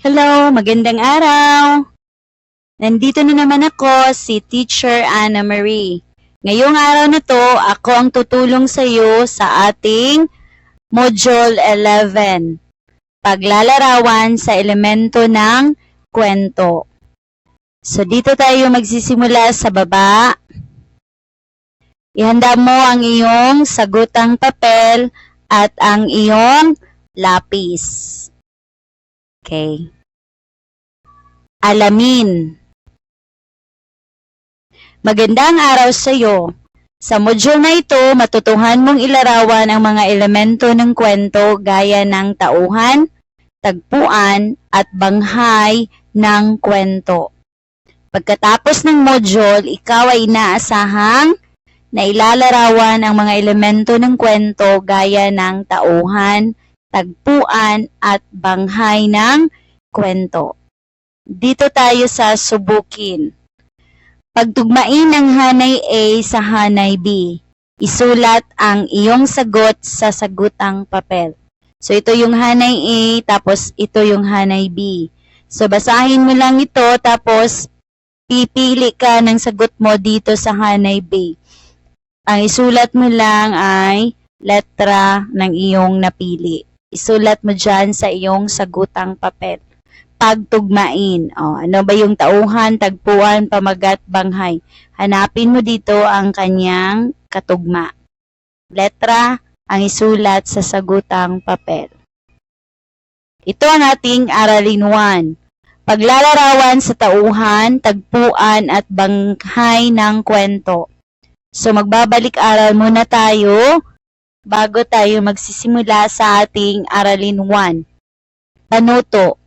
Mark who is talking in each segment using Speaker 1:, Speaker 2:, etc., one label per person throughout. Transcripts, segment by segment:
Speaker 1: Hello, magandang araw! Nandito na naman ako, si Teacher Anna Marie. Ngayong araw na to, ako ang tutulong sa iyo sa ating Module 11, Paglalarawan sa elemento ng kwento. So dito tayo magsisimula sa baba. Ihanda mo ang iyong sagutang papel at ang iyong lapis. Okay. Alamin. Magandang araw sa iyo. Sa module na ito, matutuhan mong ilarawan ang mga elemento ng kwento gaya ng tauhan, tagpuan, at banghay ng kwento. Pagkatapos ng module, ikaw ay inaasahang na ilalarawan ang mga elemento ng kwento gaya ng tauhan, tagpuan, at banghay ng kwento. Dito tayo sa subukin. Pagtugmain ang hanay A sa hanay B. Isulat ang iyong sagot sa sagutang papel. So ito yung hanay A, tapos ito yung hanay B. So basahin mo lang ito, tapos pipili ka ng sagot mo dito sa hanay B. Ang isulat mo lang ay letra ng iyong napili. Isulat mo dyan sa iyong sagutang papel. Pagtugmain. Ano ba yung tauhan, tagpuan, pamagat, banghay? Hanapin mo dito ang kanyang katugma. Letra ang isulat sa sagutang papel. Ito ang ating aralin 1. Paglalarawan sa tauhan, tagpuan, at banghay ng kwento. So magbabalik-aral muna tayo bago tayo magsisimula sa ating aralin 1. Panuto.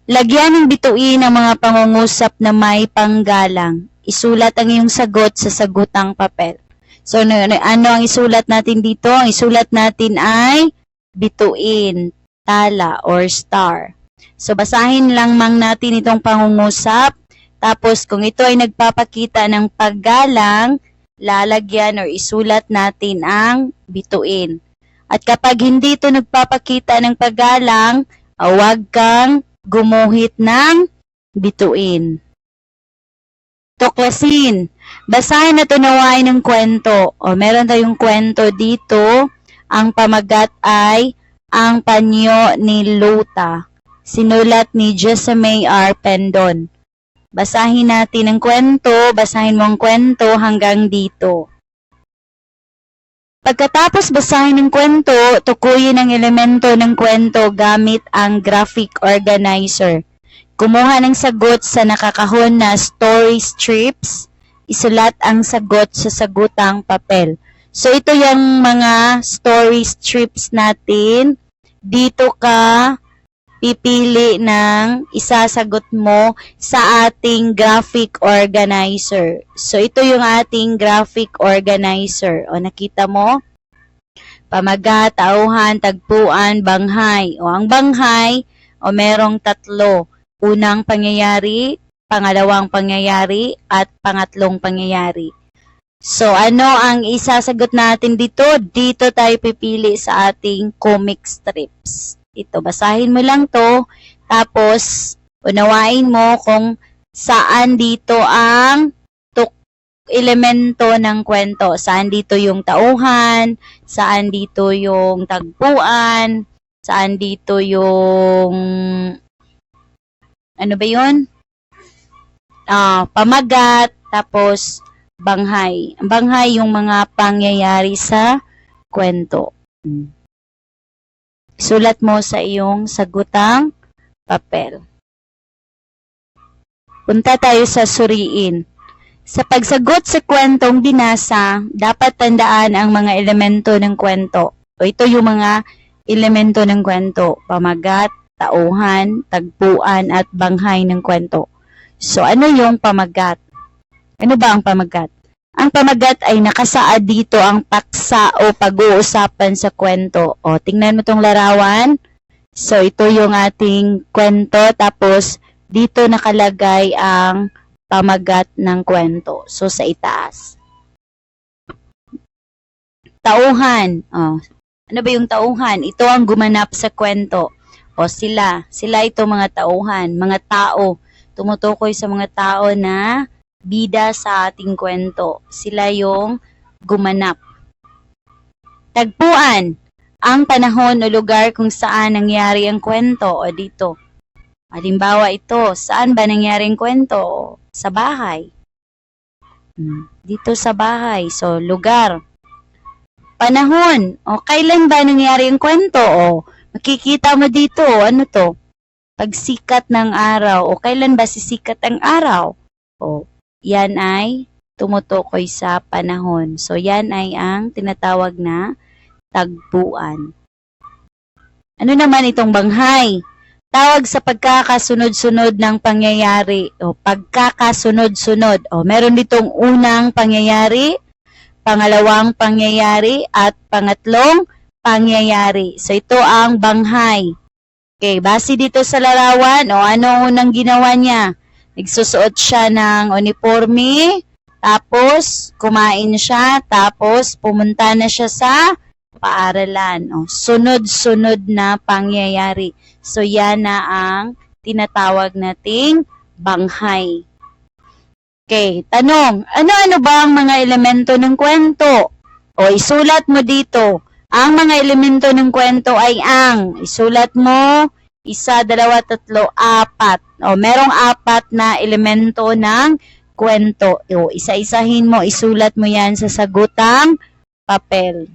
Speaker 1: Lagyan ng bituin ang mga pangungusap na may panggalang. Isulat ang iyong sagot sa sagutang papel. So ano ang isulat natin dito? Ang isulat natin ay bituin, tala, or star. So basahin lang natin itong pangungusap. Tapos kung ito ay nagpapakita ng paggalang, lalagyan or isulat natin ang bituin. At kapag hindi ito nagpapakita ng paggalang, huwag kang gumuhit ng bituin. Tuklasin. Basahin at unawain ng kwento. Meron tayong kwento dito. Ang pamagat ay Ang Panyo ni Luta. Sinulat ni Jessamay R. Pendon. Basahin natin ang kwento, basahin mo ang kwento hanggang dito. Pagkatapos basahin ng kwento, tukuyin ang elemento ng kwento gamit ang graphic organizer. Kumuha ng sagot sa nakakahon na story strips, isulat ang sagot sa sagutang papel. So ito yung mga story strips natin. Dito ka pipili ng isasagot mo sa ating graphic organizer. So, ito yung ating graphic organizer. Nakita mo? Pamagat, tauhan, tagpuan, banghay. Ang banghay, merong tatlo. Unang pangyayari, pangalawang pangyayari, at pangatlong pangyayari. So, ano ang isasagot natin dito? Dito tayo pipili sa ating comic strips. Ito, basahin mo lang to, tapos unawain mo kung saan dito ang elemento ng kwento. Saan dito yung tauhan, saan dito yung tagpuan, saan dito yung, ano ba yun? Pamagat, tapos banghay. Banghay yung mga pangyayari sa kwento. Sulat mo sa iyong sagutang papel. Punta tayo sa suriin. Sa pagsagot sa kwentong binasa, dapat tandaan ang mga elemento ng kwento. Ito yung mga elemento ng kwento. Pamagat, tauhan, tagpuan, at banghay ng kwento. So, ano yung pamagat? Ano ba ang pamagat? Ang pamagat ay nakasaad dito ang paksa o pag-uusapan sa kwento. Tingnan mo itong larawan. So, ito yung ating kwento. Tapos, dito nakalagay ang pamagat ng kwento. So, sa itaas. Tauhan. Ano ba yung tauhan? Ito ang gumanap sa kwento. O sila ito mga tauhan, mga tao. Tumutukoy sa mga tao na bida sa ating kwento. Sila yung gumanap. Tagpuan, ang panahon o lugar kung saan nangyari ang kwento o dito. Halimbawa ito, saan ba nangyari ang kwento? Sa bahay. Dito sa bahay. So, lugar. Panahon. O, kailan ba nangyari ang kwento? O, makikita mo dito. Ano to? Pagsikat ng araw. O, kailan ba sisikat ang araw? O, yan ay tumutukoy sa panahon. So, yan ay ang tinatawag na tagpuan. Ano naman itong banghay? Tawag sa pagkakasunod-sunod ng pangyayari o pagkakasunod-sunod. O meron ditong unang pangyayari, pangalawang pangyayari, at pangatlong pangyayari. So ito ang banghay. Okay, base dito sa larawan, o ano unang ginawa niya? Nagsusuot siya ng uniforme, tapos kumain siya, tapos pumunta na siya sa paaralan. O, sunod-sunod na pangyayari. So, yan na ang tinatawag nating banghay. Okay, tanong. Ano-ano ba ang mga elemento ng kwento? O, isulat mo dito. Ang mga elemento ng kwento ay ang. Isulat mo, 1, 2, 3, 4. O, merong 4 na elemento ng kwento. O, isa-isahin mo, isulat mo yan sa sagutang papel.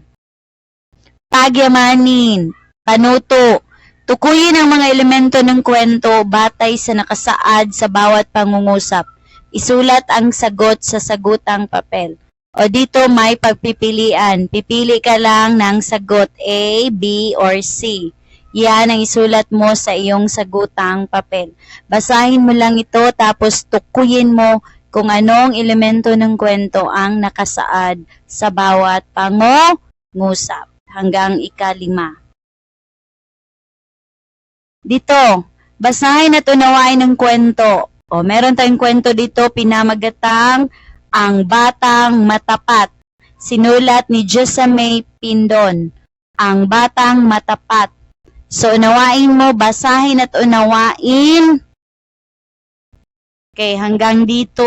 Speaker 1: Pagyamanin, panuto. Tukuyin ang mga elemento ng kwento batay sa nakasaad sa bawat pangungusap. Isulat ang sagot sa sagutang papel. O dito may pagpipilian. Pipili ka lang ng sagot A, B, or C. Yan ang isulat mo sa iyong sagutang papel. Basahin mo lang ito tapos tukuyin mo kung anong elemento ng kwento ang nakasaad sa bawat pangungusap. Hanggang 5. Dito, basahin at unawain ng kwento. O, meron tayong kwento dito, pinamagatang Ang Batang Matapat. Sinulat ni Jessamay Pindon. Ang Batang Matapat. So, unawain mo, basahin at unawain. Okay, hanggang dito.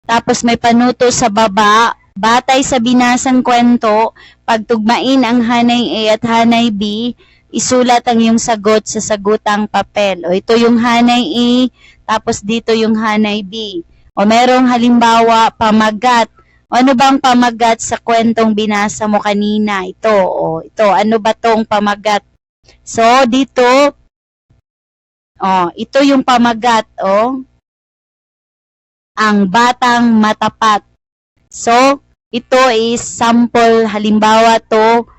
Speaker 1: Tapos may panuto sa baba. Batay sa binasang kwento, pagtugmain ang hanay A at hanay B, isulat ang iyong sagot sa sagutang papel. O ito yung hanay A, tapos dito yung hanay B. O merong halimbawa, pamagat. O ano bang pamagat sa kwentong binasa mo kanina? Ito, ito, ano ba tong pamagat? So, dito, ito yung pamagat, Ang Batang Matapat. So, ito is sample, halimbawa to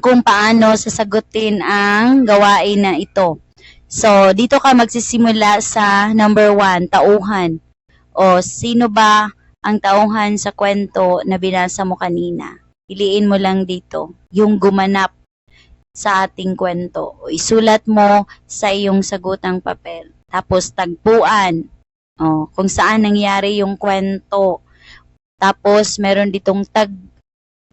Speaker 1: kung paano sasagutin ang gawain na ito. So, dito ka magsisimula sa number 1, tauhan. O, sino ba ang tauhan sa kwento na binasa mo kanina? Piliin mo lang dito, yung gumanap sa ating kwento. O, isulat mo sa iyong sagutang papel. Tapos, tagpuan. O, kung saan nangyari yung kwento. Tapos, meron ditong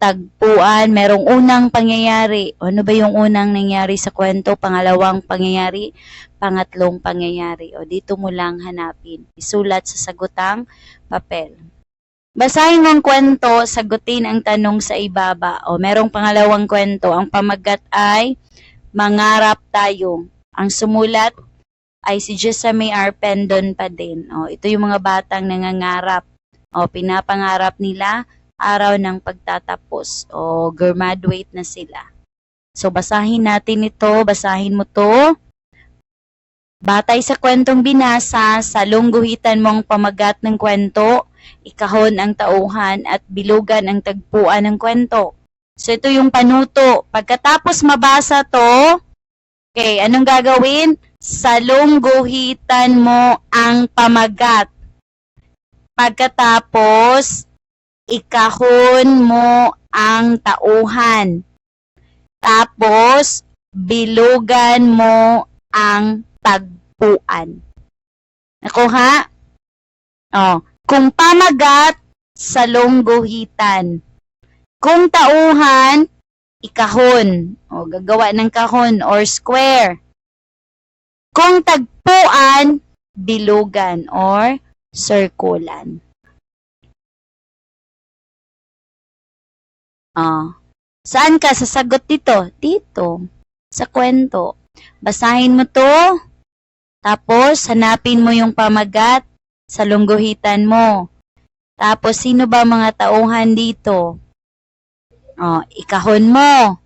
Speaker 1: tagpuan, merong unang pangyayari. O, ano ba yung unang nangyari sa kwento? Pangalawang pangyayari, pangatlong pangyayari. O, dito mo lang hanapin. Isulat sa sagutang papel. Basahin mo ang kwento, sagutin ang tanong sa ibaba. O, merong pangalawang kwento. Ang pamagat ay Mangarap Tayo. Ang sumulat ay si Jessamay R. Pendon pa din. O, ito yung mga batang nangangarap. O, pinapangarap nila araw ng pagtatapos o graduate na sila. So, basahin natin ito. Basahin mo to. Batay sa kwentong binasa, sa lungguhitan mong pamagat ng kwento, ikahon ang tauhan at bilugan ang tagpuan ng kwento. So, ito yung panuto. Pagkatapos mabasa to, okay, anong gagawin? Sa lungguhitan mo ang pamagat. Pagkatapos, ikahon mo ang tauhan. Tapos, bilugan mo ang tagpuan. Nakuha? Kung pamagat, sa lungguhitan. Kung tauhan, ikahon. O, gagawa ng kahon or square. Kung tagpuan, bilugan or circulan. Saan ka sasagot dito? Dito. Sa kwento. Basahin mo to. Tapos, hanapin mo yung pamagat sa lungguhitan mo. Tapos, sino ba mga tauhan dito? Ikahon mo.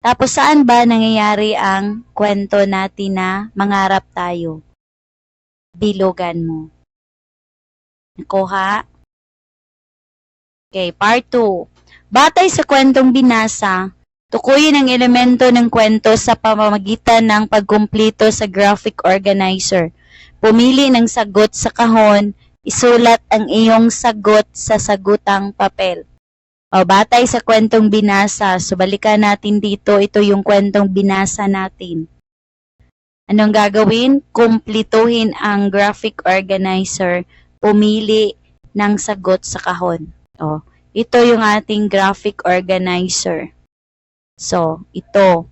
Speaker 1: Tapos, saan ba nangyayari ang kwento natin na mangarap tayo? Bilugan mo. Nakuha? Okay, part 2. Batay sa kwentong binasa, tukuyin ang elemento ng kwento sa pamamagitan ng pagkumplito sa graphic organizer. Pumili ng sagot sa kahon, isulat ang iyong sagot sa sagutang papel. Batay sa kwentong binasa, so balikan natin dito, ito yung kwentong binasa natin. Anong gagawin? Kumplituhin ang graphic organizer, pumili ng sagot sa kahon. Ito yung ating graphic organizer. So, ito.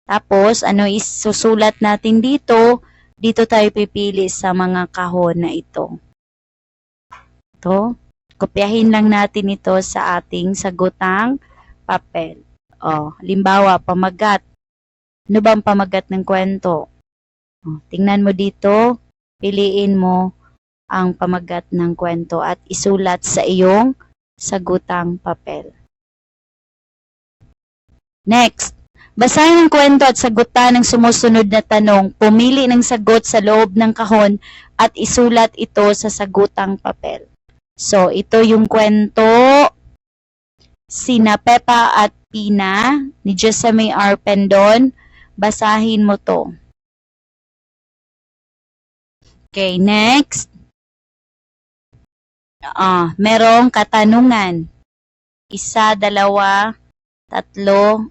Speaker 1: Tapos, isusulat natin dito? Dito tayo pipili sa mga kahon na ito. Ito. Kopyahin lang natin ito sa ating sagutang papel. Halimbawa, pamagat. Ano ba ang pamagat ng kwento? Tingnan mo dito. Piliin mo ang pamagat ng kwento at isulat sa iyong sagutang papel. Next, basahin ang kwento at sagutan ng sumusunod na tanong. Pumili ng sagot sa loob ng kahon at isulat ito sa sagutang papel. So, ito yung kwento. Sina Pepa at Pina ni Jessamine R. Pendon. Basahin mo to. Okay, next. Merong katanungan. 1, 2, 3, 4,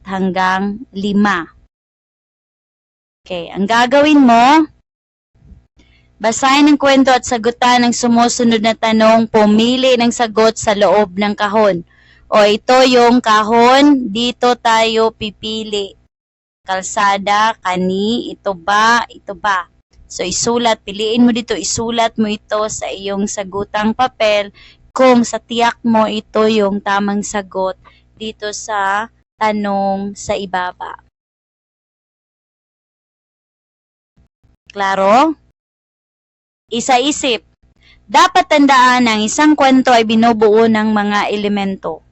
Speaker 1: hanggang 5. Okay, ang gagawin mo, basahin ang kwento at sagutan ng sumusunod na tanong, pumili ng sagot sa loob ng kahon. Ito yung kahon, dito tayo pipili. Kalsada, kani, ito ba, ito ba. So, piliin mo dito, isulat mo ito sa iyong sagutang papel kung sa tiyak mo ito yung tamang sagot dito sa tanong sa ibaba. Klaro? Isa-isip. Dapat tandaan na ang isang kwento ay binubuo ng mga elemento.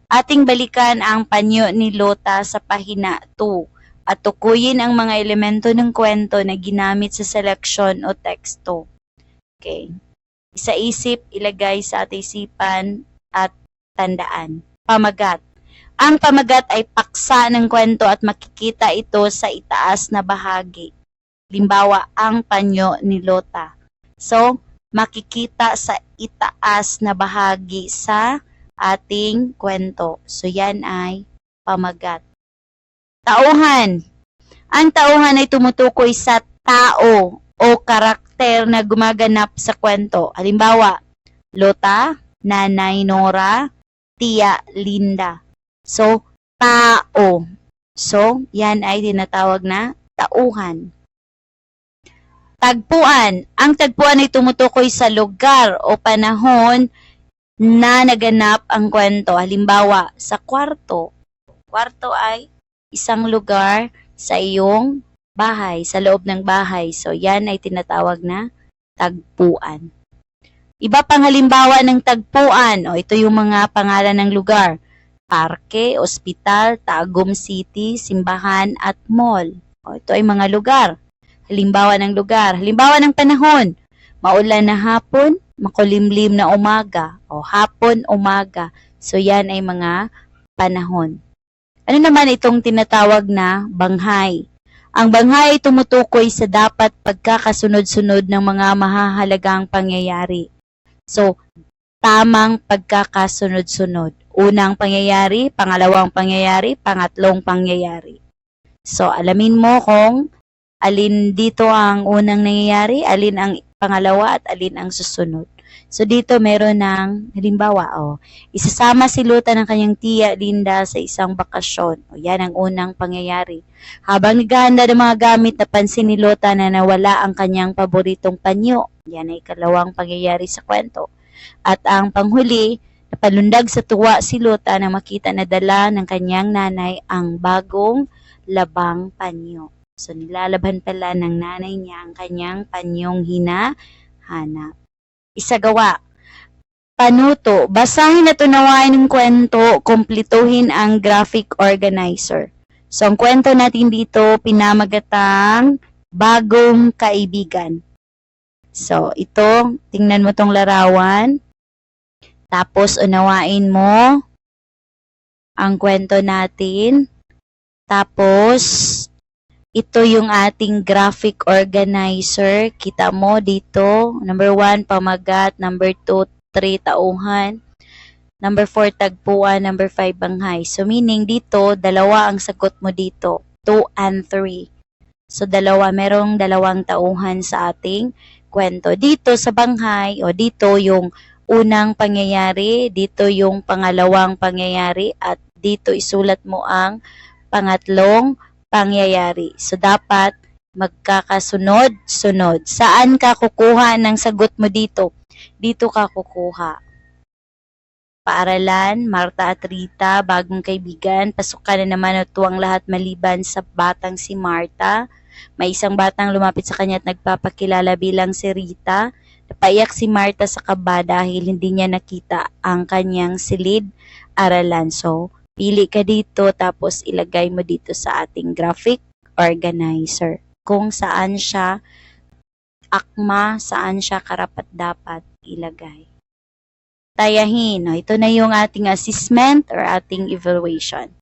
Speaker 1: Ating balikan ang panyo ni Lota sa pahina 2. At tukuyin ang mga elemento ng kwento na ginamit sa seleksyon o teksto. Okay. Isa-isip, ilagay sa ating isipan at tandaan. Pamagat. Ang pamagat ay paksa ng kwento at makikita ito sa itaas na bahagi. Halimbawa, ang panyo ni Lota. So, makikita sa itaas na bahagi sa ating kwento. So, yan ay pamagat. Tauhan. Ang tauhan ay tumutukoy sa tao o karakter na gumaganap sa kwento. Halimbawa, Lota, Nanay Nora, Tia Linda. So, tao. So, yan ay tinatawag na tauhan. Tagpuan. Ang tagpuan ay tumutukoy sa lugar o panahon na naganap ang kwento. Halimbawa, sa kwarto. Kwarto ay isang lugar sa iyong bahay, sa loob ng bahay. So, yan ay tinatawag na tagpuan. Iba pang halimbawa ng tagpuan, ito yung mga pangalan ng lugar. Parke, ospital, Tagum City, simbahan, at mall. Ito ay mga lugar. Halimbawa ng lugar. Halimbawa ng panahon. Maulan na hapon, makulimlim na umaga. Hapon, umaga. So, yan ay mga panahon. Ano naman itong tinatawag na banghay? Ang banghay ay tumutukoy sa dapat pagkakasunod-sunod ng mga mahahalagang pangyayari. So, tamang pagkakasunod-sunod. Unang pangyayari, pangalawang pangyayari, pangatlong pangyayari. So, alamin mo kung alin dito ang unang nangyayari, alin ang pangalawa, at alin ang susunod. So, dito meron ng, halimbawa, isasama si Luta ng kanyang tiya Linda sa isang bakasyon. O, yan ang unang pangyayari. Habang naghahanda ng mga gamit, napansin ni Luta na nawala ang kanyang paboritong panyo. Yan ay ikalawang pangyayari sa kwento. At ang panghuli, napalundag sa tuwa si Luta na makita na dala ng kanyang nanay ang bagong labang panyo. So, nilalabhan pala ng nanay niya ang kanyang panyong hinahanap. Isagawa. Panuto. Basahin at unawain ng kwento, kumplituhin ang graphic organizer. So, ang kwento natin dito, pinamagatang bagong kaibigan. So, ito, tingnan mo tong larawan. Tapos, unawain mo ang kwento natin. Tapos, ito yung ating graphic organizer. Kita mo dito. Number 1, pamagat. Number 2, 3, tauhan. Number 4, tagpuan. Number 5, banghay. So, meaning dito, dalawa ang sagot mo dito. 2 and 3. So, merong dalawang tauhan sa ating kwento. Dito sa banghay, o dito yung unang pangyayari, dito yung pangalawang pangyayari, at dito isulat mo ang pangatlong pangyayari. So, dapat magkakasunod-sunod. Saan ka kukuha ng sagot mo dito? Dito ka kukuha. Paaralan, Marta at Rita, bagong kaibigan, pasukan na naman at tuwang lahat maliban sa batang si Marta. May isang batang lumapit sa kanya at nagpapakilala bilang si Rita. Napaiyak si Marta sa kaba dahil hindi niya nakita ang kanyang silid-aralan. So, pili ka dito tapos ilagay mo dito sa ating graphic organizer kung saan siya akma, saan siya karapat-dapat ilagay. Tayahin. Ito na yung ating assessment or ating evaluation.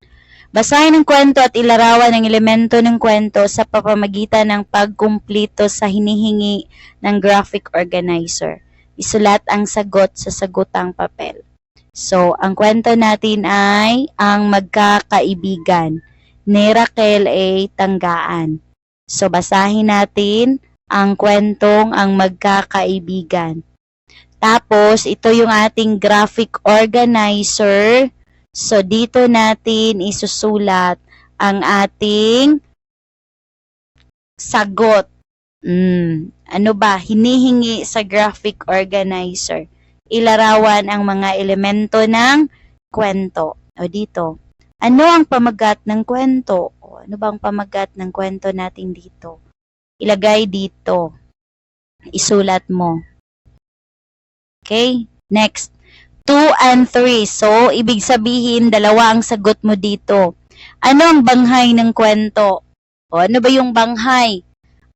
Speaker 1: Basahin ang kwento at ilarawan ang elemento ng kwento sa pamamagitan ng pagkumplito sa hinihingi ng graphic organizer. Isulat ang sagot sa sagutang papel. So, ang kwento natin ay ang magkakaibigan. Ni Raquel A. Tanggaan. So, basahin natin ang kwentong ang magkakaibigan. Tapos, ito yung ating graphic organizer. So, dito natin isusulat ang ating sagot. Ano ba? Hinihingi sa graphic organizer. Ilarawan ang mga elemento ng kwento. O dito, ano ang pamagat ng kwento? O ano bang pamagat ng kwento natin dito? Ilagay dito. Isulat mo. Okay? Next. 2 and 3. So, ibig sabihin, dalawa ang sagot mo dito. Ano ang banghay ng kwento? O ano ba yung banghay?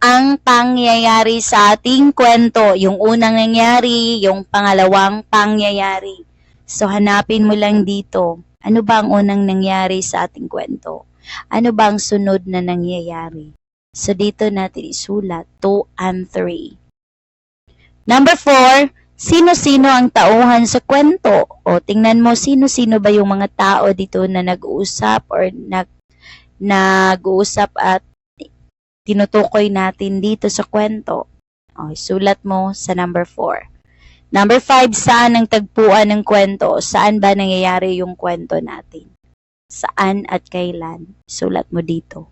Speaker 1: Ang pangyayari sa ating kwento. Yung unang nangyari, yung pangalawang pangyayari. So, hanapin mo lang dito. Ano ba ang unang nangyari sa ating kwento? Ano ba ang sunod na nangyayari? So, dito natin isulat 2 and 3. Number 4, sino-sino ang tauhan sa kwento? O, tingnan mo, sino-sino ba yung mga tao dito na nag-uusap or nag-uusap at tinutukoy natin dito sa kwento. O, sulat mo sa number 4. Number 5, saan ang tagpuan ng kwento? Saan ba nangyayari yung kwento natin? Saan at kailan? Sulat mo dito.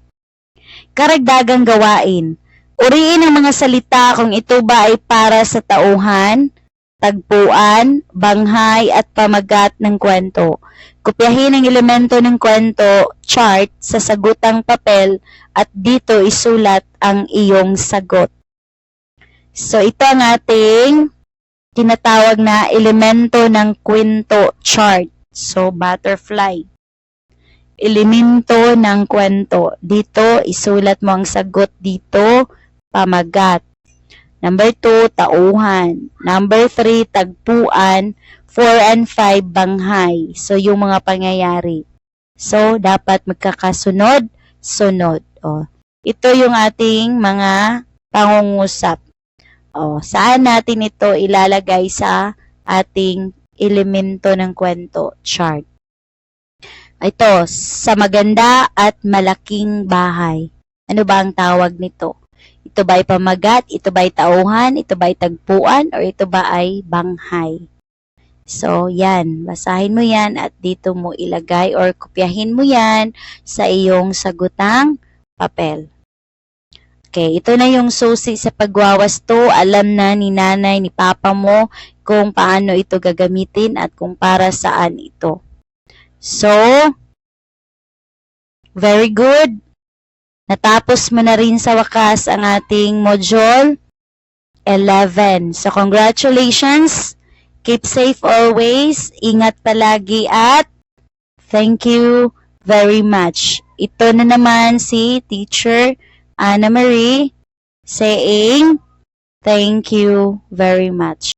Speaker 1: Karagdagang gawain. Uriin ang mga salita kung ito ba ay para sa tauhan, tagpuan, banghay at pamagat ng kwento. Kopyahin ang elemento ng kwento, chart, sa sagutang papel at dito isulat ang iyong sagot. So, ito ang ating tinatawag na elemento ng kwento chart. So, butterfly. Elemento ng kwento. Dito, isulat mo ang sagot dito, pamagat. Number 2, tauhan. Number 3, tagpuan. 4 and 5, banghay. So, yung mga pangyayari. So, dapat magkakasunod-sunod. O, ito yung ating mga pangungusap. O, saan natin ito ilalagay sa ating elemento ng kwento chart? Ito, sa maganda at malaking bahay. Ano ba ang tawag nito? Ito ba ay pamagat? Ito ba ay tauhan? Ito ba ay tagpuan? Or ito ba ay banghay? So, yan. Basahin mo yan at dito mo ilagay or kopyahin mo yan sa iyong sagutang papel. Okay, ito na yung susi sa pagwawasto. Alam na ni nanay, ni papa mo kung paano ito gagamitin at kung para saan ito. So, very good. Natapos mo na rin sa wakas ang ating module 11. So, congratulations. Keep safe always. Ingat palagi at thank you very much. Ito na naman si Teacher Anna Marie saying thank you very much.